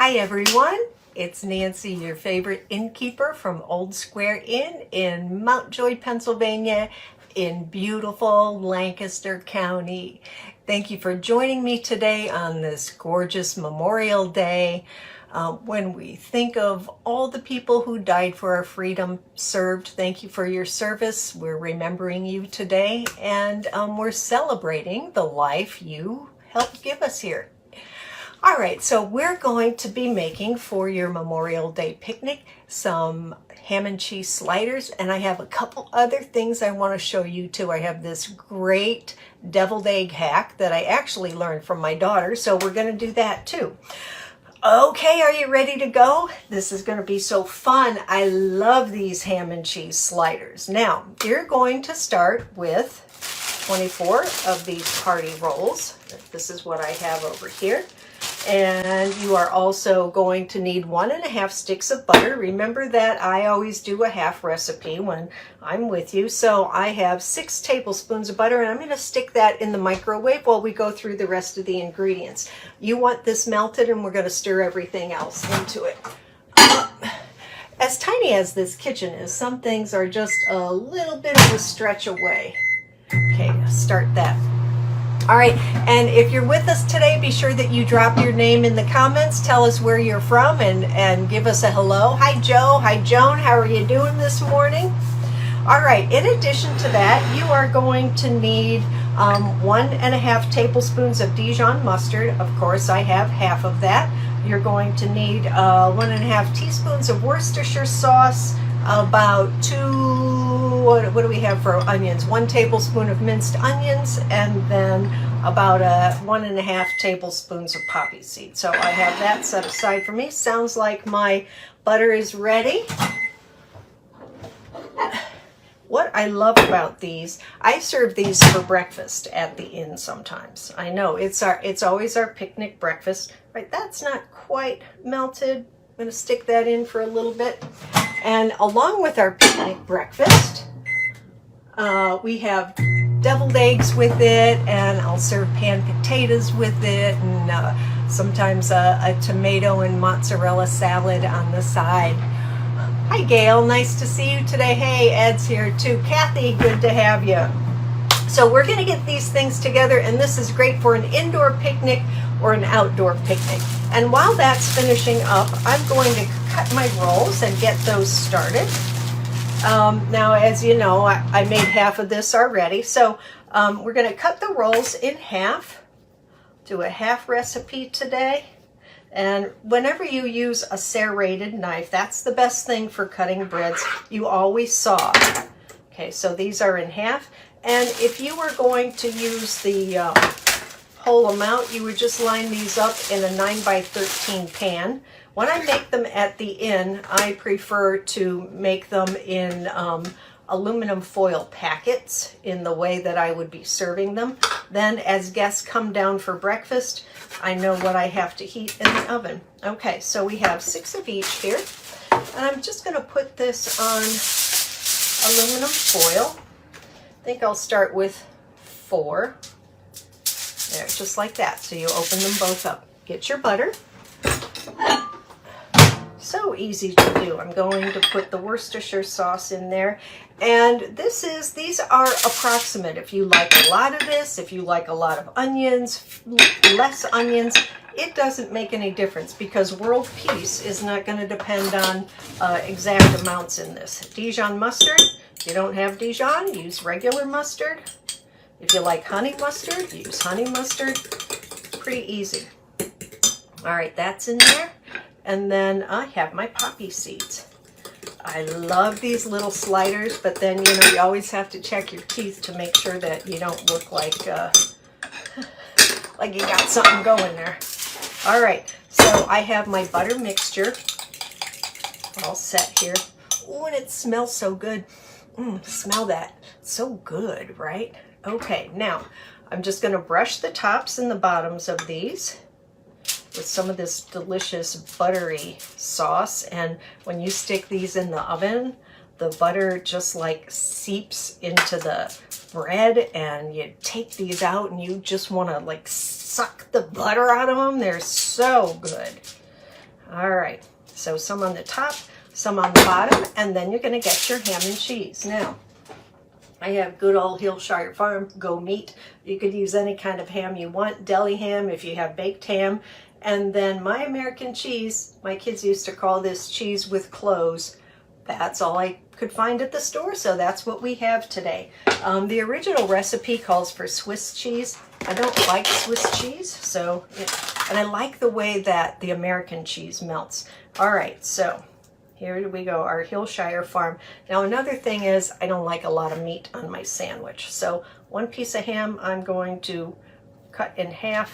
Hi everyone, it's Nancy, your favorite innkeeper from Old Square Inn in Mountjoy, Pennsylvania, in beautiful Lancaster County. Thank you for joining me today on this gorgeous Memorial Day. When we think of all the people who died for our freedom served, thank you for your service. We're remembering you today, and we're celebrating the life you helped give us here. All right, so we're going to be making for your Memorial Day picnic some ham and cheese sliders, and I have a couple other things I want to show you too. I have this great deviled egg hack that I actually learned from my daughter, so we're going to do that too. Okay, are you ready to go? This is going to be so fun. I love these ham and cheese sliders. Now, you're going to start with 24 of these party rolls. This is what I have over here. And you are also going to need 1.5 sticks of butter. Remember that I always do a half recipe when I'm with you. So I have 6 tablespoons of butter, and I'm going to stick that in the microwave while we go through the rest of the ingredients. You want this melted, and we're going to stir everything else into it. As tiny as this kitchen is, some things are just a little bit of a stretch away. Okay, start that. All right, and if you're with us today, be sure that you drop your name in the comments. Tell us where you're from and give us a hello. Hi, Joe. Hi, Joan. How are you doing this morning? All right, in addition to that, you are going to need 1.5 tablespoons of Dijon mustard. Of course, I have half of that. You're going to need 1.5 teaspoons of Worcestershire sauce, about what do we have for onions? 1 tablespoon of minced onions, and then about 1.5 tablespoons of poppy seed. So I have that set aside for me. Sounds like my butter is ready. What I love about these, I serve these for breakfast at the inn sometimes. I know it's always our picnic breakfast. Right, that's not quite melted. I'm going to stick that in for a little bit. And along with our picnic breakfast, we have deviled eggs with it, and I'll serve pan potatoes with it, and sometimes a tomato and mozzarella salad on the side. Hi, Gail. Nice to see you today. Hey, Ed's here too. Kathy, good to have you. So we're going to get these things together, and this is great for an indoor picnic or an outdoor picnic. And while that's finishing up, I'm going to cut my rolls and get those started. Now, as you know, I made half of this already. So we're going to cut the rolls in half, do a half recipe today. And whenever you use a serrated knife, that's the best thing for cutting breads. You always saw. Okay, so these are in half. And if you were going to use the whole amount, you would just line these up in a 9x13 pan. When I make them at the inn, I prefer to make them in aluminum foil packets in the way that I would be serving them. Then as guests come down for breakfast, I know what I have to heat in the oven. Okay, so we have 6 of each here. And I'm just going to put this on aluminum foil. I think I'll start with 4. There, just like that. So you open them both up. Get your butter. So easy to do. I'm going to put the Worcestershire sauce in there. And these are approximate. If you like a lot of this, if you like a lot of onions, less onions, it doesn't make any difference because world peace is not going to depend on exact amounts in this. Dijon mustard. If you don't have Dijon, use regular mustard. If you like honey mustard, use honey mustard. Pretty easy. All right, that's in there. And then I have my poppy seeds. I love these little sliders, but then, you know, you always have to check your teeth to make sure that you don't look like you got something going there. All right, so I have my butter mixture all set here. Oh, and it smells so good. Smell that. So good, right? Okay, now I'm just going to brush the tops and the bottoms of these with some of this delicious buttery sauce. And when you stick these in the oven, the butter just like seeps into the bread, and you take these out and you just want to like suck the butter out of them. They're so good. All right, so some on the top, some on the bottom, and then you're going to get your ham and cheese. Now, I have good old Hillshire Farm Go Meat. You could use any kind of ham you want, deli ham if you have baked ham. And then my American cheese, my kids used to call this cheese with cloves. That's all I could find at the store, so that's what we have today. The original recipe calls for Swiss cheese. I don't like Swiss cheese, and I like the way that the American cheese melts. All right, so here we go, our Hillshire Farm. Now another thing is I don't like a lot of meat on my sandwich. So one piece of ham I'm going to cut in half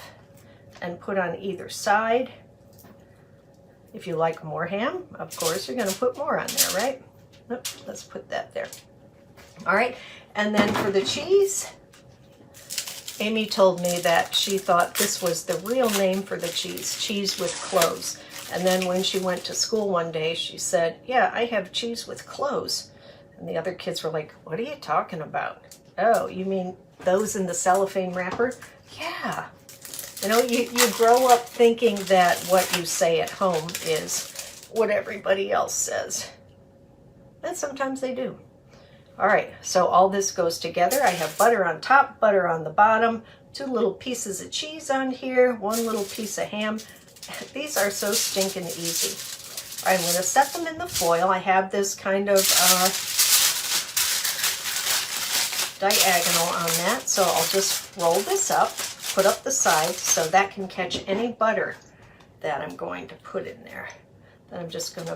and put on either side. If you like more ham, of course, you're going to put more on there, right? Nope, let's put that there. All right, and then for the cheese, Amy told me that she thought this was the real name for the cheese, cheese with cloves. And then when she went to school one day, she said, yeah, I have cheese with cloves. And the other kids were like, what are you talking about? Oh, you mean those in the cellophane wrapper? Yeah. You know, you grow up thinking that what you say at home is what everybody else says. And sometimes they do. All right, so all this goes together. I have butter on top, butter on the bottom, 2 little pieces of cheese on here, 1 little piece of ham. These are so stinking easy. All right, I'm going to set them in the foil. I have this kind of diagonal on that, so I'll just roll this up, put up the side so that can catch any butter that I'm going to put in there. Then I'm just going to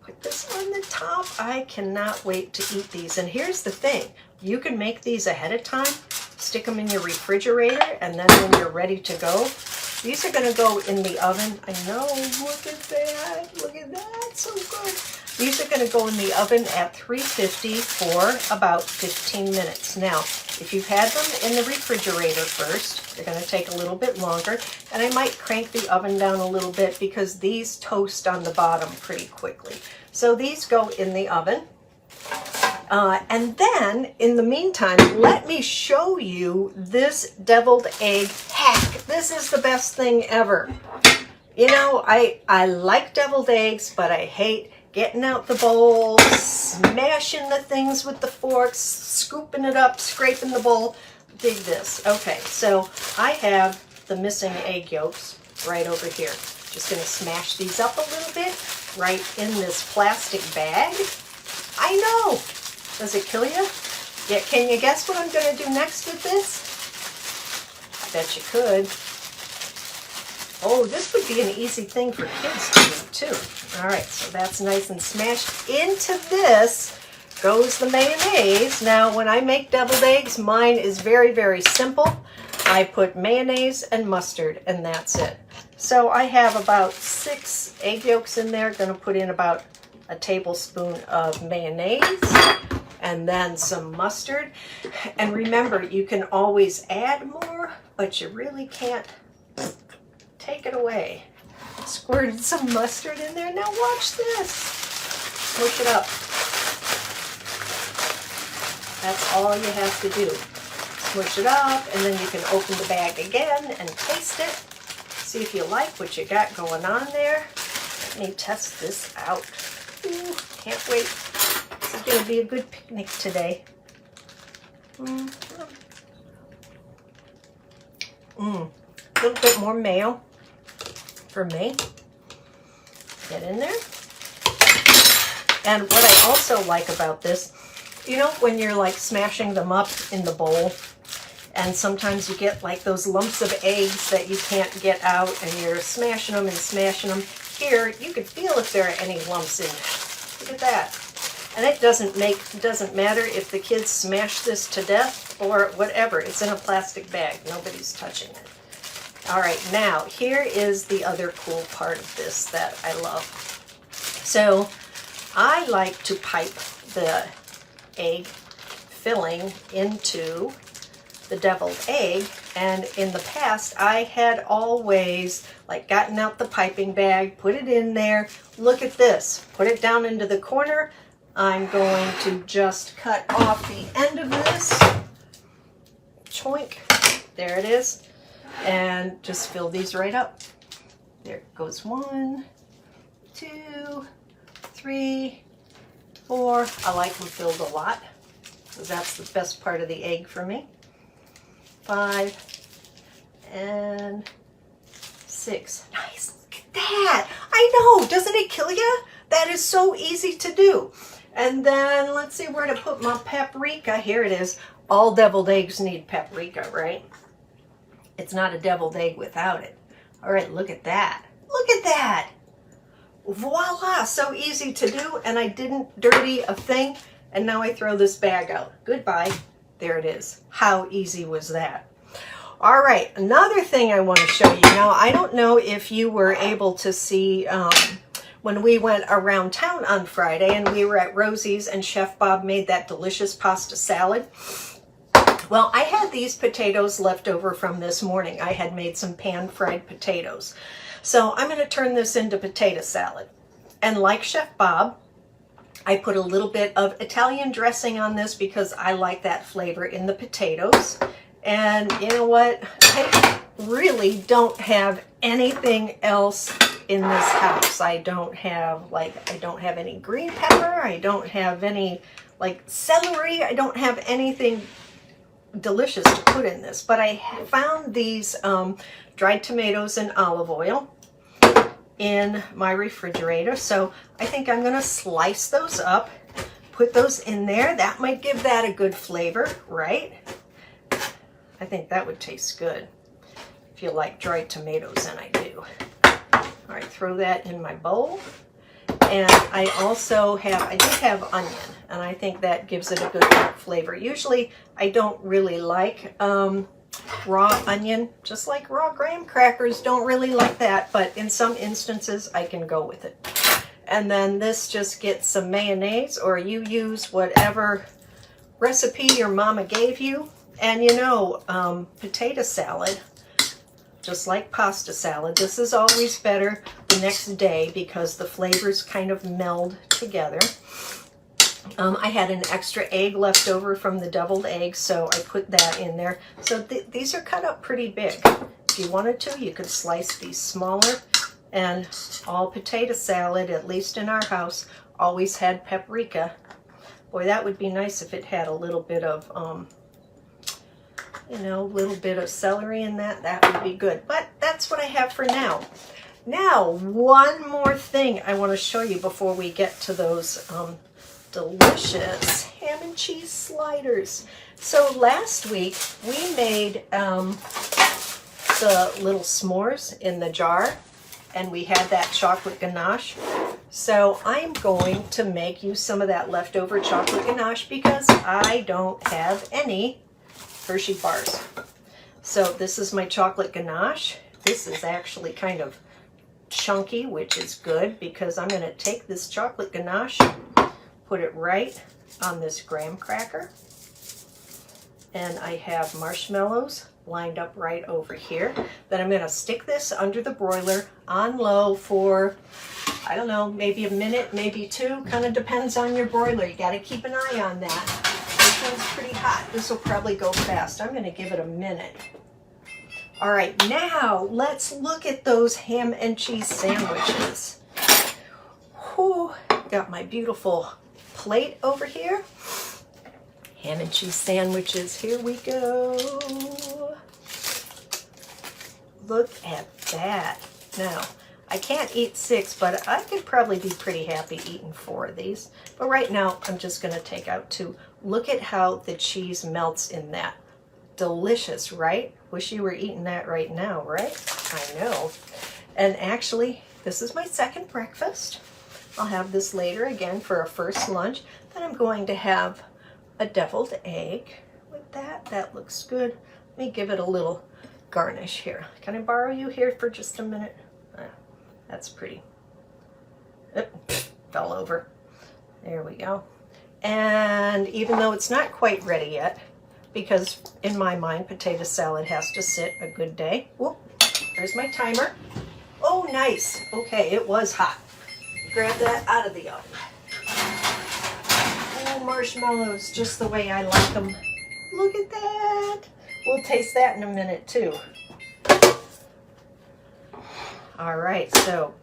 put this on the top. I cannot wait to eat these. And here's the thing. You can make these ahead of time, stick them in your refrigerator, and then when you're ready to go, these are going to go in the oven. I know, look at that, so good. These are going to go in the oven at 350 for about 15 minutes. Now, if you've had them in the refrigerator first, they're going to take a little bit longer, and I might crank the oven down a little bit because these toast on the bottom pretty quickly. So these go in the oven. And then, in the meantime, let me show you this deviled egg hack. This is the best thing ever. You know, I like deviled eggs, but I hate getting out the bowl, smashing the things with the forks, scooping it up, scraping the bowl. Dig this. Okay, so I have the missing egg yolks right over here. Just going to smash these up a little bit right in this plastic bag. I know! Does it kill you? Yeah, can you guess what I'm going to do next with this? I bet you could. Oh, this would be an easy thing for kids to do too. All right, so that's nice and smashed. Into this goes the mayonnaise. Now, when I make deviled eggs, mine is very, very simple. I put mayonnaise and mustard, and that's it. So I have about 6 egg yolks in there. Going to put in about a tablespoon of mayonnaise and then some mustard. And remember, you can always add more, but you really can't take it away. Squirted some mustard in there. Now watch this. Smush it up. That's all you have to do. Smush it up, and then you can open the bag again and taste it. See if you like what you got going on there. Let me test this out. Ooh, can't wait. This is going to be a good picnic today. A little bit more mayo for me. Get in there. And what I also like about this, you know, when you're like smashing them up in the bowl, and sometimes you get like those lumps of eggs that you can't get out, and you're smashing them and smashing them. Here, you can feel if there are any lumps in there. Look at that. And it doesn't matter if the kids smash this to death or whatever. It's in a plastic bag. Nobody's touching it. All right, now here is the other cool part of this that I love. So I like to pipe the egg filling into the deviled egg, and in the past I had always like gotten out the piping bag, put it in there. Look at this, put it down into the corner. I'm going to just cut off the end of this, choink, there it is, and just fill these right up. There goes 1, 2, 3, 4. I like them filled a lot, because that's the best part of the egg for me. 5 and 6. Nice. Look at that. I know. Doesn't it kill you? That is so easy to do. And then let's see where to put my paprika. Here it is. All deviled eggs need paprika, right? It's not a deviled egg without it. All right, look at that. Look at that. Voila, so easy to do, and I didn't dirty a thing, and now I throw this bag out. Goodbye. There it is. How easy was that? All right, another thing I want to show you. Now, I don't know if you were able to see when we went around town on Friday, and we were at Rosie's, and Chef Bob made that delicious pasta salad. Well, I had these potatoes left over from this morning. I had made some pan-fried potatoes. So I'm going to turn this into potato salad. And like Chef Bob, I put a little bit of Italian dressing on this because I like that flavor in the potatoes. And you know what? I really don't have anything else in this house. I don't have any green pepper. I don't have any celery. I don't have anything delicious to put in this. But I found these dried tomatoes and olive oil in my refrigerator. So I think I'm going to slice those up, put those in there. That might give that a good flavor, right? I think that would taste good if you like dried tomatoes, and I do. All right, throw that in my bowl. And I do have onion, and I think that gives it a good flavor. Usually I don't really like raw onion, just like raw graham crackers, don't really like that, but in some instances I can go with it. And then this just gets some mayonnaise, or you use whatever recipe your mama gave you. And you know, potato salad, just like pasta salad, this is always better the next day because the flavors kind of meld together. I had an extra egg left over from the deviled eggs, so I put that in there. So these are cut up pretty big. If you wanted to, you could slice these smaller. And all potato salad, at least in our house, always had paprika. Boy, that would be nice if it had a little bit of, celery in that. That would be good. But that's what I have for now. Now, one more thing I want to show you before we get to those delicious ham and cheese sliders. So last week we made the little s'mores in the jar, and we had that chocolate ganache. So I'm going to make you some of that leftover chocolate ganache because I don't have any Hershey bars. So this is my chocolate ganache. This is actually kind of chunky, which is good because I'm going to take this chocolate ganache, put it right on this graham cracker, and I have marshmallows lined up right over here. Then I'm going to stick this under the broiler on low for, I don't know, maybe a minute, maybe 2, kind of depends on your broiler. You got to keep an eye on that. This one's pretty hot. This will probably go fast. I'm going to give it a minute. All right, now let's look at those ham and cheese sandwiches. Whew, got my beautiful plate over here. Ham and cheese sandwiches, here we go. Look at that. Now, I can't eat 6, but I could probably be pretty happy eating 4 of these. But right now, I'm just going to take out 2. Look at how the cheese melts in that. Delicious, right? Wish you were eating that right now, right? I know. And actually, this is my second breakfast. I'll have this later again for a first lunch. Then I'm going to have a deviled egg with that. That looks good. Let me give it a little garnish here. Can I borrow you here for just a minute? That's pretty. Fell over. There we go. And even though it's not quite ready yet, because in my mind, potato salad has to sit a good day. Whoop, there's my timer. Oh, nice. Okay, it was hot. Grab that out of the oven. Oh, marshmallows, just the way I like them. Look at that. We'll taste that in a minute, too. All right, so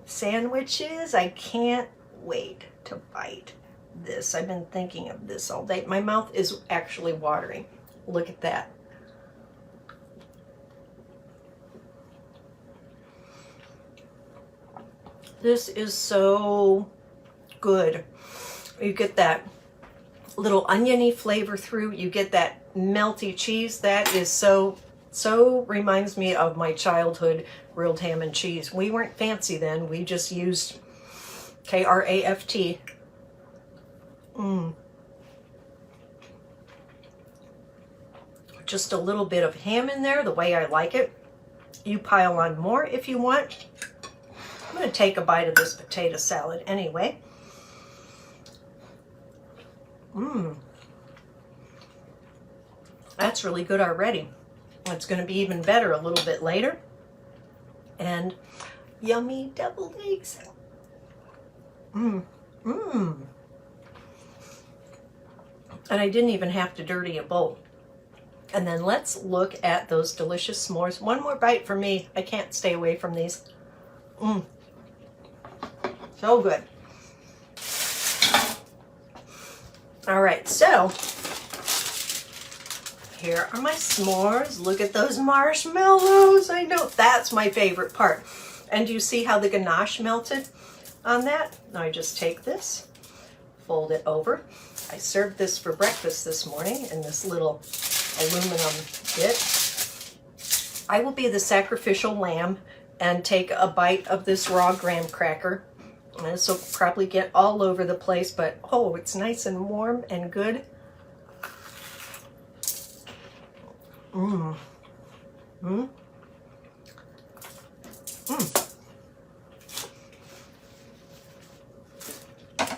sandwiches. I can't wait to bite this. I've been thinking of this all day. My mouth is actually watering. Look at that. This is so good. You get that little oniony flavor through. You get that melty cheese. That is so reminds me of my childhood grilled ham and cheese. We weren't fancy then. We just used Kraft. Just a little bit of ham in there, the way I like it. You pile on more if you want. I'm going to take a bite of this potato salad anyway. That's really good already. It's going to be even better a little bit later. And yummy deviled eggs. And I didn't even have to dirty a bowl. And then let's look at those delicious s'mores. One more bite for me. I can't stay away from these. So good. All right, so here are my s'mores. Look at those marshmallows. I know that's my favorite part. And do you see how the ganache melted on that? Now I just take this, fold it over. I served this for breakfast this morning in this little aluminum bit. I will be the sacrificial lamb and take a bite of this raw graham cracker. And this will probably get all over the place, but oh, it's nice and warm and good.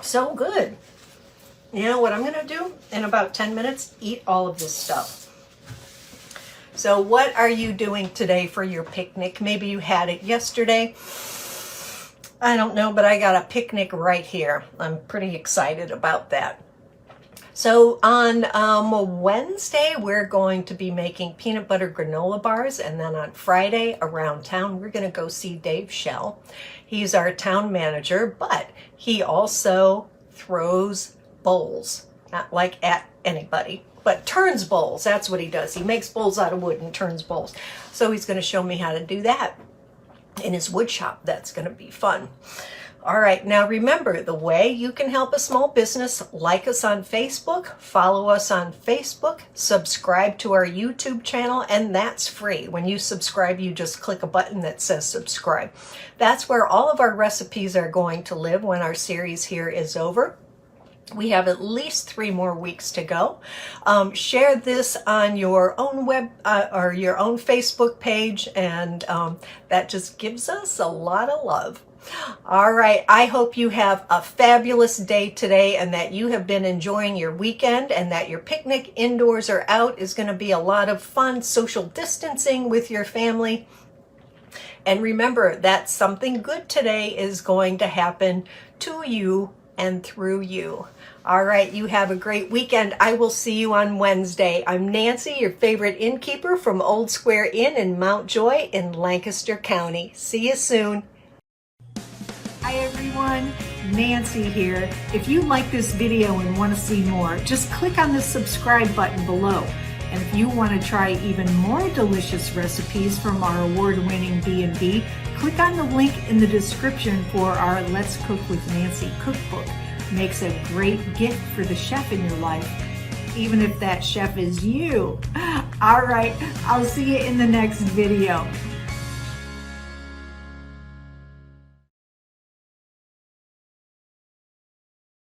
So good. You know what I'm going to do in about 10 minutes? Eat all of this stuff. So what are you doing today for your picnic? Maybe you had it yesterday. I don't know, but I got a picnic right here. I'm pretty excited about that. So on Wednesday, we're going to be making peanut butter granola bars. And then on Friday around town, we're going to go see Dave Shell. He's our town manager, but he also throws bowls, not like at anybody, but turns bowls. That's what he does. He makes bowls out of wood and turns bowls. So he's going to show me how to do that in his wood shop. That's going to be fun. All right, now remember the way you can help a small business: like us on Facebook, follow us on Facebook, subscribe to our YouTube channel, and that's free. When you subscribe, you just click a button that says subscribe. That's where all of our recipes are going to live when our series here is over. We have at least 3 more weeks to go. Share this on your own web or your own Facebook page, and that just gives us a lot of love. All right, I hope you have a fabulous day today and that you have been enjoying your weekend and that your picnic indoors or out is going to be a lot of fun social distancing with your family. And remember that something good today is going to happen to you and through you. All right, you have a great weekend. I will see you on Wednesday. I'm Nancy, your favorite innkeeper from Old Square Inn in Mount Joy in Lancaster County. See you soon. Hi everyone, Nancy here. If you like this video and want to see more, just click on the subscribe button below. And if you want to try even more delicious recipes from our award-winning B&B, click on the link in the description for our Let's Cook with Nancy cookbook. Makes a great gift for the chef in your life, even if that chef is you. All right, I'll see you in the next video.